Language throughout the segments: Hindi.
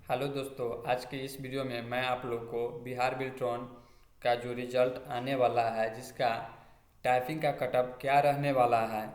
हेलो दोस्तों, आज के इस वीडियो में मैं आप लोग को बिहार बिल्ट्रॉन का जो रिजल्ट आने वाला है, जिसका टाइपिंग का कटअप क्या रहने वाला है,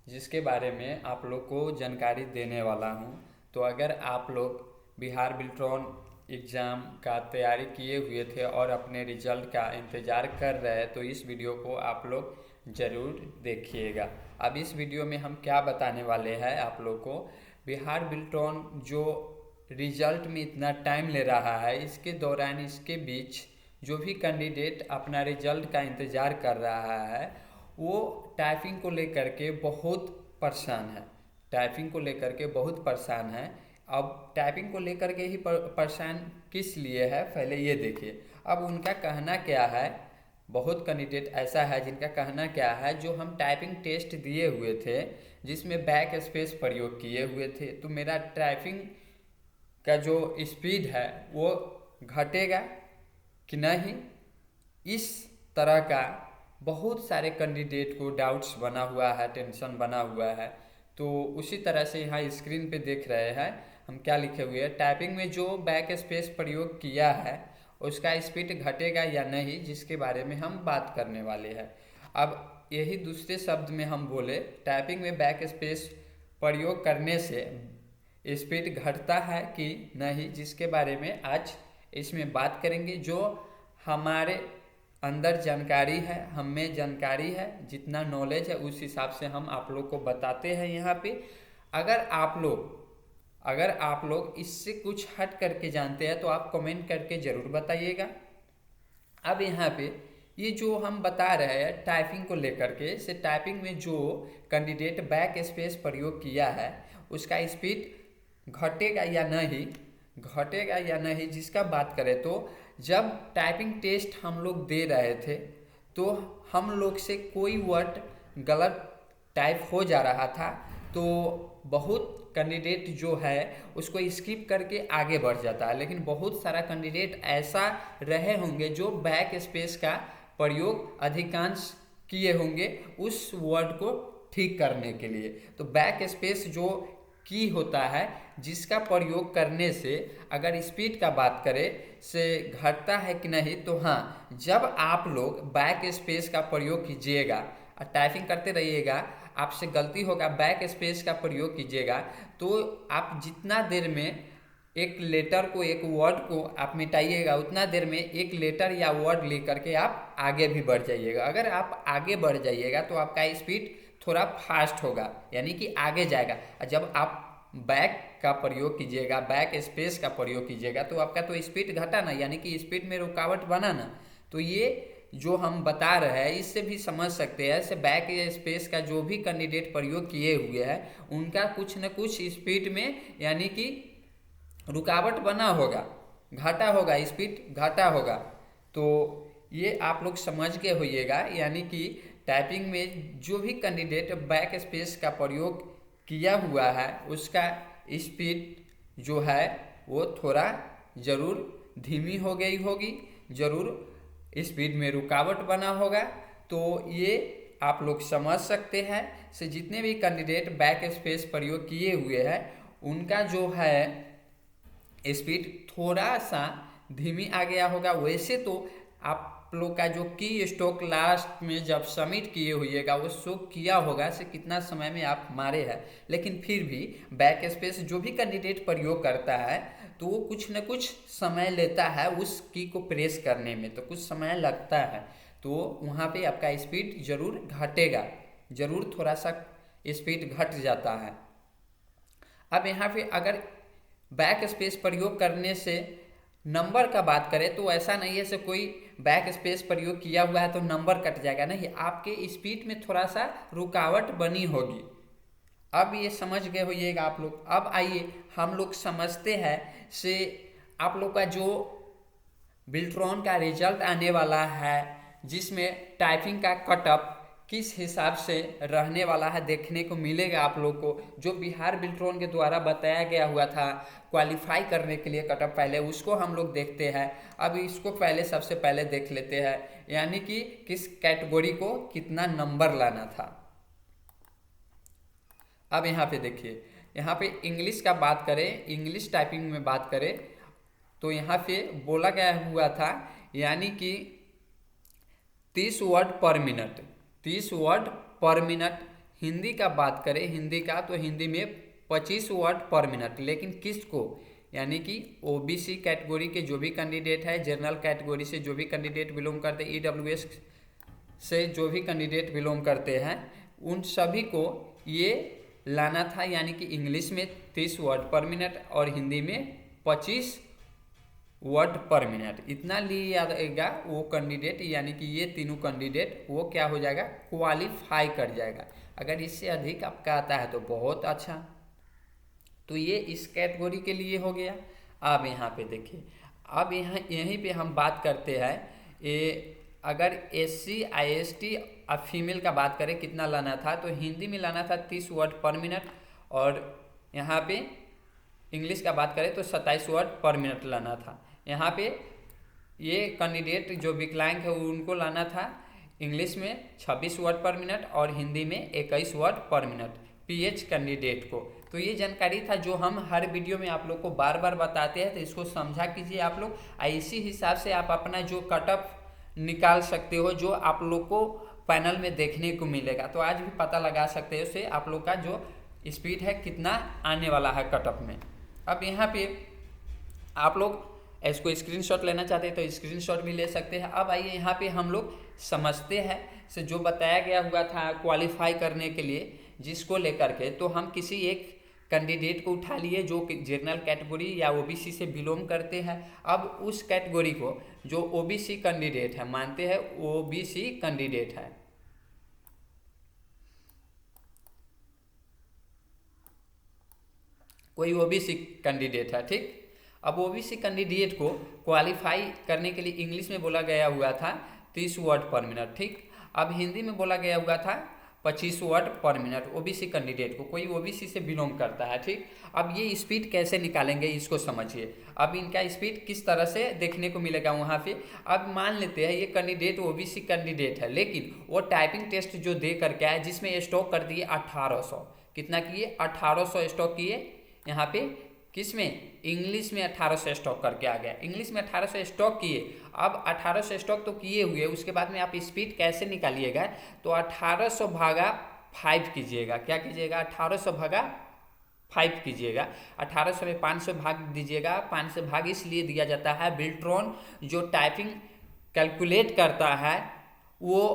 जिसके बारे में आप लोग को जानकारी देने वाला हूं। तो अगर आप लोग बिहार बिल्ट्रॉन एग्ज़ाम का तैयारी किए हुए थे और अपने रिजल्ट का इंतज़ार कर रहे हैं तो इस वीडियो को आप लोग ज़रूर देखिएगा। अब इस वीडियो में हम क्या बताने वाले हैं आप लोग को, बिहार बिल्ट्रॉन जो रिजल्ट में इतना टाइम ले रहा है, इसके दौरान इसके बीच जो भी कैंडिडेट अपना रिजल्ट का इंतज़ार कर रहा है वो टाइपिंग को लेकर के बहुत परेशान है। टाइपिंग को लेकर के बहुत परेशान है। अब टाइपिंग को लेकर के ही परेशान किस लिए है, पहले ये देखिए। अब उनका कहना क्या है, बहुत कैंडिडेट ऐसा है जिनका कहना क्या है, जो हम टाइपिंग टेस्ट दिए हुए थे जिसमें बैक स्पेस प्रयोग किए हुए थे, तो मेरा टाइपिंग का जो स्पीड है वो घटेगा कि नहीं। इस तरह का बहुत सारे कैंडिडेट को डाउट्स बना हुआ है, टेंशन बना हुआ है। तो उसी तरह से यहाँ स्क्रीन पे देख रहे हैं हम क्या लिखे हुए हैं, टाइपिंग में जो बैक स्पेस प्रयोग किया है उसका स्पीड घटेगा या नहीं, जिसके बारे में हम बात करने वाले हैं। अब यही दूसरे शब्द में हम बोले, टाइपिंग में बैक स्पेस प्रयोग करने से स्पीड घटता है कि नहीं, जिसके बारे में आज इसमें बात करेंगे। जो हमारे अंदर जानकारी है, हम में जानकारी है, जितना नॉलेज है उस हिसाब से हम आप लोग को बताते हैं यहाँ पे। अगर आप लोग इससे कुछ हट करके जानते हैं तो आप कमेंट करके ज़रूर बताइएगा। अब यहाँ पे ये जो हम बता रहे हैं टाइपिंग को लेकर के, से टाइपिंग में जो कैंडिडेट बैक स्पेस प्रयोग किया है उसका स्पीड घटेगा या नहीं, घटेगा या नहीं, जिसका बात करें तो जब टाइपिंग टेस्ट हम लोग दे रहे थे तो हम लोग से कोई वर्ड गलत टाइप हो जा रहा था तो बहुत कैंडिडेट जो है उसको स्किप करके आगे बढ़ जाता है। लेकिन बहुत सारा कैंडिडेट ऐसा रहे होंगे जो बैक स्पेस का प्रयोग अधिकांश किए होंगे उस वर्ड को ठीक करने के लिए। तो बैक स्पेस जो की होता है, जिसका प्रयोग करने से अगर स्पीड का बात करें से घटता है कि नहीं, तो हाँ, जब आप लोग बैक स्पेस का प्रयोग कीजिएगा और टाइपिंग करते रहिएगा, आपसे गलती होगा, बैक स्पेस का प्रयोग कीजिएगा तो आप जितना देर में एक लेटर को, एक वर्ड को आप मिटाइएगा, उतना देर में एक लेटर या वर्ड लेकर के आप आगे भी बढ़ जाइएगा। अगर आप आगे बढ़ जाइएगा तो आपका स्पीड थोड़ा फास्ट होगा, यानी कि आगे जाएगा। जब आप बैक का प्रयोग कीजिएगा, बैक स्पेस का प्रयोग कीजिएगा तो आपका तो स्पीड घटा ना, यानी कि स्पीड में रुकावट बना ना। तो ये जो हम बता रहे हैं इससे भी समझ सकते हैं, से बैक स्पेस का जो भी कैंडिडेट प्रयोग किए हुए हैं उनका कुछ न कुछ स्पीड में यानी कि रुकावट बना होगा, घाटा होगा, स्पीड घाटा होगा। तो ये आप लोग समझ के होइएगा, यानी कि टाइपिंग में जो भी कैंडिडेट बैक स्पेस का प्रयोग किया हुआ है उसका स्पीड जो है वो थोड़ा ज़रूर धीमी हो गई होगी, ज़रूर स्पीड में रुकावट बना होगा। तो ये आप लोग समझ सकते हैं। से जितने भी कैंडिडेट बैक स्पेस प्रयोग किए हुए हैं उनका जो है स्पीड थोड़ा सा धीमी आ गया होगा। वैसे तो आप लोग का जो की स्ट्रोक लास्ट में जब सबमिट किए होइएगा वो शो किया होगा से कितना समय में आप मारे हैं, लेकिन फिर भी बैक स्पेस जो भी कैंडिडेट प्रयोग करता है तो वो कुछ न कुछ समय लेता है उस की को प्रेस करने में, तो कुछ समय लगता है। तो वहाँ पे आपका स्पीड ज़रूर घटेगा, ज़रूर थोड़ा सा स्पीड घट जाता है। अब यहाँ पे अगर बैक स्पेस प्रयोग करने से नंबर का बात करें तो ऐसा नहीं है से कोई बैक स्पेस प्रयोग किया हुआ है तो नंबर कट जाएगा, नहीं, आपके स्पीड में थोड़ा सा रुकावट बनी होगी। अब ये समझ गए होइएगा आप लोग। अब आइए हम लोग समझते हैं से आप लोग का जो बिल्ट्रॉन का रिजल्ट आने वाला है जिसमें टाइपिंग का कटअप किस हिसाब से रहने वाला है देखने को मिलेगा आप लोग को। जो बिहार बिल्ट्रॉन के द्वारा बताया गया हुआ था क्वालिफाई करने के लिए कटअप, पहले उसको हम लोग देखते हैं। अब इसको पहले सबसे पहले देख लेते हैं, यानी कि किस कैटेगरी को कितना नंबर लाना था। अब यहाँ पे देखिए, यहाँ पे इंग्लिश का बात करें, इंग्लिश टाइपिंग में बात करें तो यहाँ पे बोला गया हुआ था यानी कि 30 वर्ड पर मिनट, 30 वर्ड पर मिनट। हिंदी का बात करें, हिंदी का, तो हिंदी में 25 वर्ड पर मिनट। लेकिन किसको, यानी कि ओबीसी कैटेगरी के जो भी कैंडिडेट है, जनरल कैटेगरी से जो भी कैंडिडेट बिलोंग करते हैं, ईडब्ल्यूएस से जो भी कैंडिडेट बिलोंग करते हैं, उन सभी को ये लाना था। यानी कि इंग्लिश में 30 वर्ड पर मिनट और हिंदी में 25 वर्ड पर मिनट। इतना लिएगा वो कैंडिडेट, यानी कि ये तीनों कैंडिडेट वो क्या हो जाएगा, क्वालिफाई कर जाएगा। अगर इससे अधिक आपका आता है तो बहुत अच्छा। तो ये इस कैटेगरी के लिए हो गया। अब यहाँ पे देखिए, अब यहीं पे हम बात करते हैं, ये अगर SC IST अब फीमेल का बात करें कितना लाना था, तो हिंदी में लाना था 30 वर्ड पर मिनट, और यहाँ पे इंग्लिश का बात करें तो 27 वर्ड पर मिनट लाना था। यहाँ पे ये कैंडिडेट जो विकलांग है उनको लाना था इंग्लिश में 26 वर्ड पर मिनट और हिंदी में 21 वर्ड पर मिनट, PH कैंडिडेट को। तो ये जानकारी था जो हम हर वीडियो में आप लोग को बार बार बताते हैं, तो इसको समझा कीजिए आप लोग। इसी हिसाब से आप अपना जो कट ऑफ निकाल सकते हो, जो आप लोग को पैनल में देखने को मिलेगा। तो आज भी पता लगा सकते हो उससे आप लोग का जो स्पीड है कितना आने वाला है कट ऑफ में। अब यहाँ पे आप लोग इसको स्क्रीनशॉट लेना चाहते हैं तो स्क्रीनशॉट भी ले सकते हैं। अब आइए यहाँ पे हम लोग समझते हैं से जो बताया गया हुआ था क्वालिफाई करने के लिए, जिसको लेकर के, तो हम किसी एक कैंडिडेट को उठा लिए जो जनरल कैटेगरी या ओबीसी से बिलोंग करते हैं। अब उस कैटेगरी को जो ओबीसी कैंडिडेट है, मानते हैं ओबीसी कैंडिडेट है, कोई ओबीसी कैंडिडेट है, ठीक। अब ओबीसी कैंडिडेट को क्वालिफाई करने के लिए इंग्लिश में बोला गया हुआ था 30 वर्ड पर मिनट, ठीक। अब हिंदी में बोला गया हुआ था 25 वर्ड पर मिनट ओबीसी कैंडिडेट को, कोई ओबीसी से बिलोंग करता है, ठीक। अब ये स्पीड कैसे निकालेंगे इसको समझिए। अब इनका स्पीड किस तरह से देखने को मिलेगा वहाँ पे। अब मान लेते हैं ये कैंडिडेट ओबीसी कैंडिडेट है, लेकिन वो टाइपिंग टेस्ट जो दे करके आए जिसमें स्टॉक कर दिए 1800, कितना किए 1800 स्टॉक किए। यहाँ पे किस में, इंग्लिश में 1800 स्टॉक करके आ गया, इंग्लिश में 1800 स्टॉक किए। अब 1800 स्टॉक तो किए हुए, उसके बाद में आप स्पीड कैसे निकालिएगा, तो 1800 भागा 5 कीजिएगा। क्या कीजिएगा, 1800 भागा 5 कीजिएगा। 1800 में 500 भाग दीजिएगा। 500 भाग इसलिए दिया जाता है, बिल्ट्रॉन जो टाइपिंग कैलकुलेट करता है वो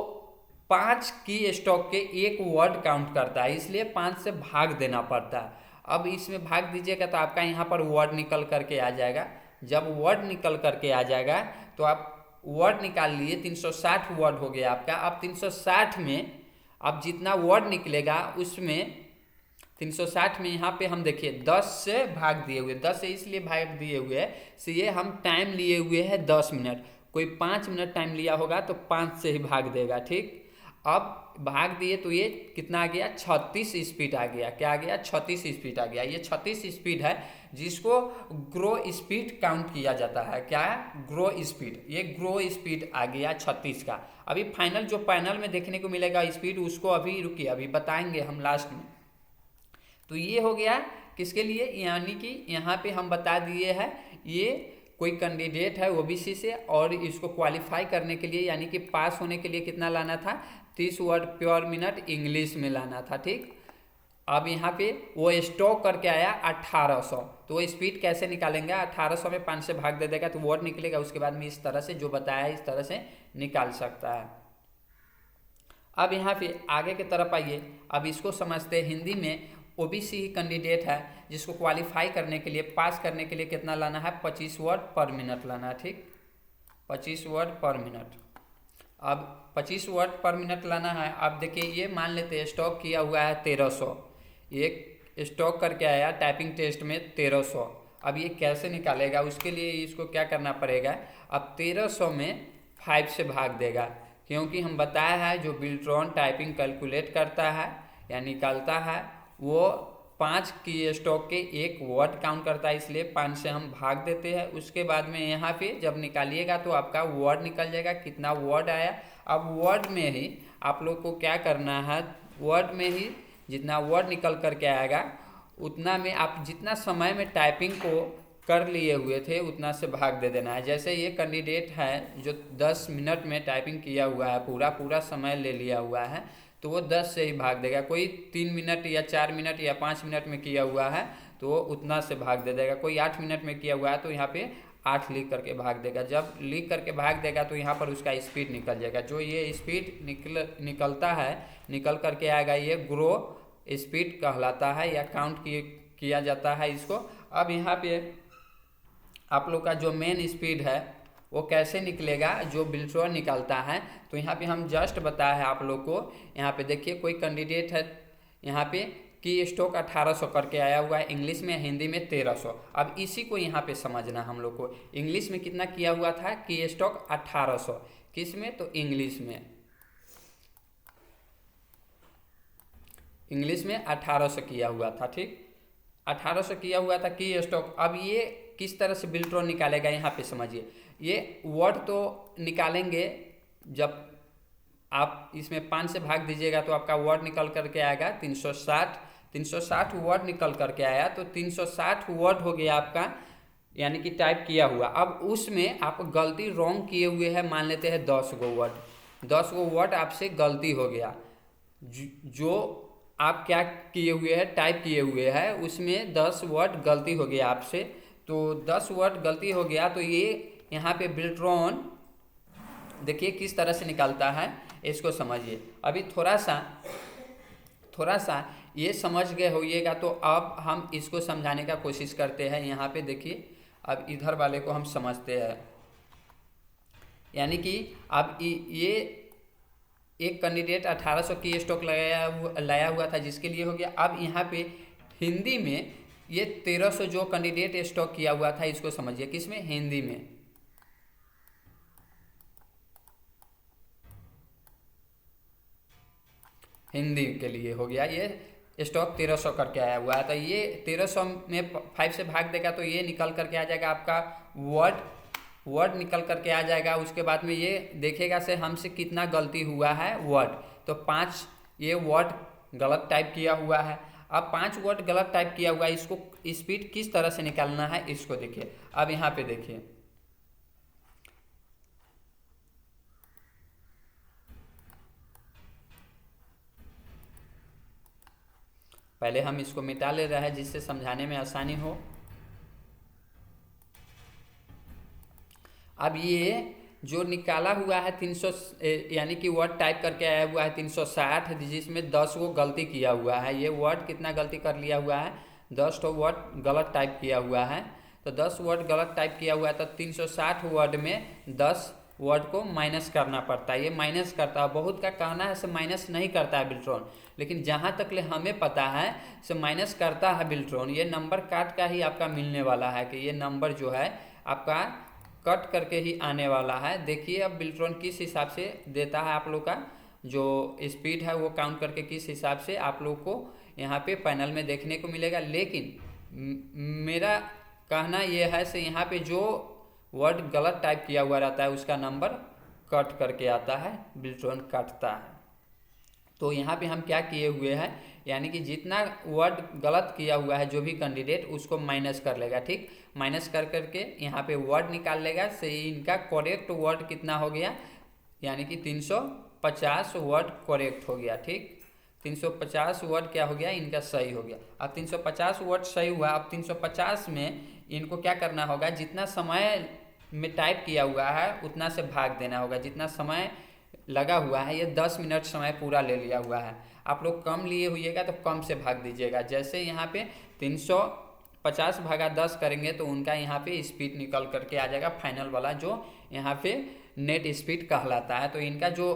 5 की स्टॉक के एक वर्ड काउंट करता है, इसलिए 5 से भाग देना पड़ता है। अब इसमें भाग दीजिएगा तो आपका यहाँ पर वर्ड निकल करके आ जाएगा। जब वर्ड निकल करके आ जाएगा तो आप वर्ड निकाल लिए, 360 वर्ड हो गया आपका। अब 360 में अब जितना वर्ड निकलेगा उसमें 360 में यहाँ पे हम देखिए 10 से भाग दिए हुए, 10 से इसलिए भाग दिए हुए है से ये हम टाइम लिए हुए हैं 10 मिनट। कोई 5 मिनट टाइम लिया होगा तो 5 से ही भाग देगा, ठीक। अब भाग दिए तो ये कितना आ गया, 36 स्पीड आ गया। क्या आ गया, 36 स्पीड आ गया। ये 36 स्पीड है जिसको ग्रो स्पीड काउंट किया जाता है। क्या है, ग्रो स्पीड। ये ग्रो स्पीड आ गया 36 का। अभी फाइनल जो पैनल में देखने को मिलेगा स्पीड, उसको अभी रुकिए, अभी बताएंगे हम लास्ट में। तो ये हो गया किसके लिए, यानी कि यहाँ पे हम बता दिए हैं ये कोई कैंडिडेट है ओबीसी से और इसको क्वालिफाई करने के लिए यानी कि पास होने के लिए कितना लाना था, 30 वर्ड पर मिनट इंग्लिश में लाना था, ठीक। अब यहाँ पे वो स्टॉक करके आया 1800, तो वो स्पीड कैसे निकालेंगे, 1800 में 5 से भाग दे देगा तो वर्ड निकलेगा। उसके बाद में इस तरह से जो बताया है इस तरह से निकाल सकता है। अब यहाँ पे आगे की तरफ आइए, अब इसको समझते हैं। हिंदी में ओबीसी ही कैंडिडेट है जिसको क्वालिफाई करने के लिए, पास करने के लिए कितना लाना है, 25 वर्ड पर मिनट लाना है, ठीक। 25 वर्ड पर मिनट। अब 25 वर्ड पर मिनट लाना है। अब देखिए ये मान लेते हैं स्टॉक किया हुआ है 1300, एक स्टॉक करके आया टाइपिंग टेस्ट में 1300। अब ये कैसे निकालेगा, उसके लिए इसको क्या करना पड़ेगा, अब 1300 में 5 से भाग देगा, क्योंकि हम बताया है जो बिल्ट्रॉन टाइपिंग कैलकुलेट करता है या निकालता है वो 5 की स्टॉक के एक वर्ड काउंट करता है, इसलिए 5 से हम भाग देते हैं। उसके बाद में यहाँ पे जब निकालिएगा तो आपका वर्ड निकल जाएगा, कितना वर्ड आया। अब वर्ड में ही आप लोग को क्या करना है, वर्ड में ही जितना वर्ड निकल करके आएगा उतना में आप जितना समय में टाइपिंग को कर लिए हुए थे उतना से भाग दे देना है। जैसे ये कैंडिडेट है जो 10 मिनट में टाइपिंग किया हुआ है, पूरा पूरा समय ले लिया हुआ है, तो वो 10 से ही भाग देगा। कोई 3 मिनट या 4 मिनट या 5 मिनट में किया हुआ है तो वो उतना से भाग दे देगा। कोई 8 मिनट में किया हुआ है तो यहाँ पे 8 लिख करके भाग देगा। जब लिख करके भाग देगा तो यहाँ पर उसका स्पीड निकल जाएगा। जो ये स्पीड निकलता है, निकल करके आएगा, ये ग्रो स्पीड कहलाता है या काउंट किया जाता है इसको। अब यहाँ पे आप लोग का जो मेन स्पीड है वो कैसे निकलेगा, जो बिल्ट्रॉन निकलता है, तो यहाँ पे हम जस्ट बताया है आप लोग को। यहाँ पे देखिए कोई कैंडिडेट है, यहाँ पे की स्टॉक 1800 करके आया हुआ है, इंग्लिश में, हिंदी में 1300। अब इसी को यहाँ पे समझना हम लोग को। इंग्लिश में कितना किया हुआ था की स्टॉक 1800, किस में, तो इंग्लिश में, इंग्लिश में 1800 किया हुआ था। ठीक, 1800 किया हुआ था की स्टॉक। अब ये किस तरह से बिल्ट्रॉन निकालेगा यहाँ पे समझिए। ये वर्ड तो निकालेंगे, जब आप इसमें 5 से भाग दीजिएगा तो आपका वर्ड निकल करके आएगा 360। 360 वर्ड निकल करके आया तो 360 वर्ड हो गया आपका, यानी कि टाइप किया हुआ। अब उसमें आप गलती रॉन्ग किए हुए हैं, मान लेते हैं 10 गो वर्ड, 10 गो वर्ड आपसे गलती हो गया। जो आप क्या किए हुए हैं, टाइप किए हुए हैं, उसमें 10 वर्ड गलती हो गया आपसे, तो 10 वर्ड गलती हो गया तो ये यहाँ पे बिल्ट्रॉन देखिए किस तरह से निकालता है, इसको समझिए। अभी थोड़ा सा ये समझ गए होइएगा तो अब हम इसको समझाने का कोशिश करते हैं। यहाँ पे देखिए, अब इधर वाले को हम समझते हैं। यानी कि अब ये एक कैंडिडेट 1800 की स्टॉक लाया हुआ था, जिसके लिए हो गया। अब यहाँ पे हिंदी में ये 1300 जो कैंडिडेट स्टॉक किया हुआ था, इसको समझिए, किसमें, हिंदी में। हिंदी के लिए हो गया, ये स्टॉक 1300 करके आया हुआ है। तो ये 1300 में 5 से भाग देगा तो ये निकल करके आ जाएगा आपका वर्ड निकल करके आ जाएगा। उसके बाद में ये देखेगा से हमसे कितना गलती हुआ है वर्ड, तो 5 ये वर्ड गलत टाइप किया हुआ है। अब 5 वर्ड गलत टाइप किया हुआ है, इसको स्पीड किस तरह से निकालना है इसको देखिए। अब यहाँ पे देखिए, पहले हम इसको मिटा ले रहे हैं जिससे समझाने में आसानी हो। अब ये जो निकाला हुआ है 300, यानी कि वर्ड टाइप करके आया हुआ है 360, जिसमें 10 वो गलती किया हुआ है। ये वर्ड कितना गलती कर लिया हुआ है, 10 तो वर्ड गलत टाइप किया हुआ है। तो 10 वर्ड गलत टाइप किया हुआ है, तो 360 वर्ड में 10 वर्ड को माइनस करना पड़ता है। ये माइनस करता है, बहुत का कहना है से माइनस नहीं करता है बिल्ट्रॉन, लेकिन जहाँ तक ले हमें पता है से माइनस करता है बिल्ट्रॉन। ये नंबर काट का ही आपका मिलने वाला है, कि ये नंबर जो है आपका कट करके ही आने वाला है। देखिए अब बिल्ट्रॉन किस हिसाब से देता है, आप लोग का जो स्पीड है वो काउंट करके किस हिसाब से आप लोग को यहाँ पे पैनल में देखने को मिलेगा। लेकिन मेरा कहना यह है से यहाँ पे जो वर्ड गलत टाइप किया हुआ रहता है उसका नंबर कट करके आता है, बिल्ट्रॉन काटता है। तो यहाँ पे हम क्या किए हुए हैं, यानी कि जितना वर्ड गलत किया हुआ है जो भी कैंडिडेट, उसको माइनस कर लेगा। ठीक, माइनस कर करके यहाँ पे वर्ड निकाल लेगा। से इनका करेक्ट वर्ड कितना हो गया, यानी कि 350 वर्ड करेक्ट हो गया। ठीक, 350 वर्ड क्या हो गया, इनका सही हो गया। अब 350 वर्ड सही हुआ। अब 350 में इनको क्या करना होगा, जितना समय में टाइप किया हुआ है उतना से भाग देना होगा। जितना समय लगा हुआ है, ये 10 मिनट समय पूरा ले लिया हुआ है, आप लोग कम लिए हुईएगा तो कम से भाग दीजिएगा। जैसे यहाँ पे 350 भागा 10 करेंगे तो उनका यहाँ पे स्पीड निकल करके आ जाएगा, फाइनल वाला जो यहाँ पे नेट स्पीड कहलाता है। तो इनका जो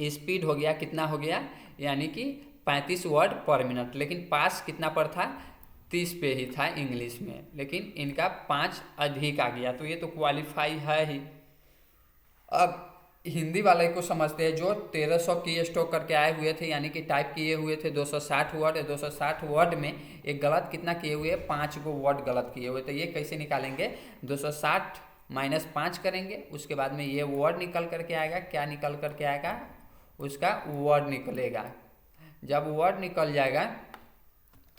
स्पीड हो गया, कितना हो गया, यानी कि 35 वर्ड पर मिनट। लेकिन पास कितना पर था, 30 पे ही था इंग्लिश में, लेकिन इनका 5 अधिक आ गया, तो ये तो क्वालिफाई है ही। अब हिंदी वाले को समझते हैं, जो 1300 की स्टॉक करके आए हुए थे, यानी कि टाइप किए हुए थे 260 वर्ड। 260 वर्ड में एक गलत कितना किए हुए, 5 को वर्ड गलत किए हुए। तो ये कैसे निकालेंगे, 260 माइनस 5 करेंगे, उसके बाद में ये वर्ड निकल करके आएगा। क्या निकल करके आएगा, उसका वर्ड निकलेगा। जब वर्ड निकल जाएगा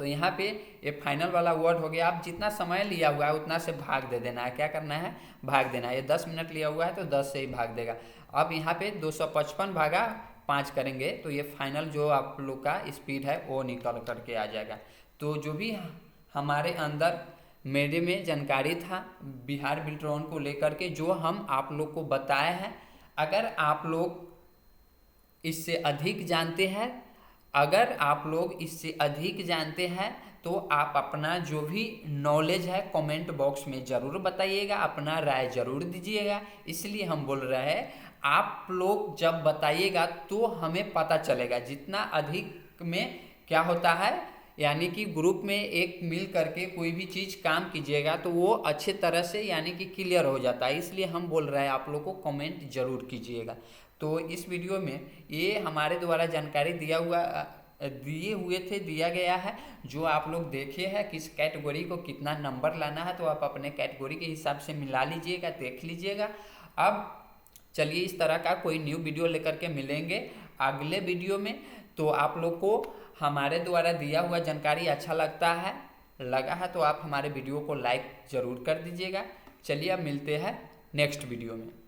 तो यहाँ पे ये फाइनल वाला वर्ड हो गया। आप जितना समय लिया हुआ है उतना से भाग दे देना है। क्या करना है? भाग देना है। ये 10 मिनट लिया हुआ है तो 10 से ही भाग देगा। अब यहाँ पे 255 भागा 5 करेंगे तो ये फाइनल जो आप लोग का स्पीड है वो निकल करके आ जाएगा। तो जो भी हमारे अंदर मेरे में जानकारी था बिहार बिल्ट्रॉन को लेकर के जो हम आप लोग को बताए हैं, अगर आप लोग इससे अधिक जानते हैं, अगर आप लोग इससे अधिक जानते हैं तो आप अपना जो भी नॉलेज है कमेंट बॉक्स में ज़रूर बताइएगा, अपना राय ज़रूर दीजिएगा। इसलिए हम बोल रहे हैं आप लोग जब बताइएगा तो हमें पता चलेगा। जितना अधिक में क्या होता है, यानी कि ग्रुप में एक मिल करके कोई भी चीज़ काम कीजिएगा तो वो अच्छे तरह से यानी कि क्लियर हो जाता है। इसलिए हम बोल रहे हैं आप लोग को कमेंट ज़रूर कीजिएगा। तो इस वीडियो में ये हमारे द्वारा जानकारी दिया गया है, जो आप लोग देखे हैं किस कैटेगरी को कितना नंबर लाना है, तो आप अपने कैटेगरी के हिसाब से मिला लीजिएगा, देख लीजिएगा। अब चलिए इस तरह का कोई न्यू वीडियो लेकर के मिलेंगे अगले वीडियो में। तो आप लोग को हमारे द्वारा दिया हुआ जानकारी अच्छा लगा है तो आप हमारे वीडियो को लाइक ज़रूर कर दीजिएगा। चलिए अब मिलते हैं नेक्स्ट वीडियो में।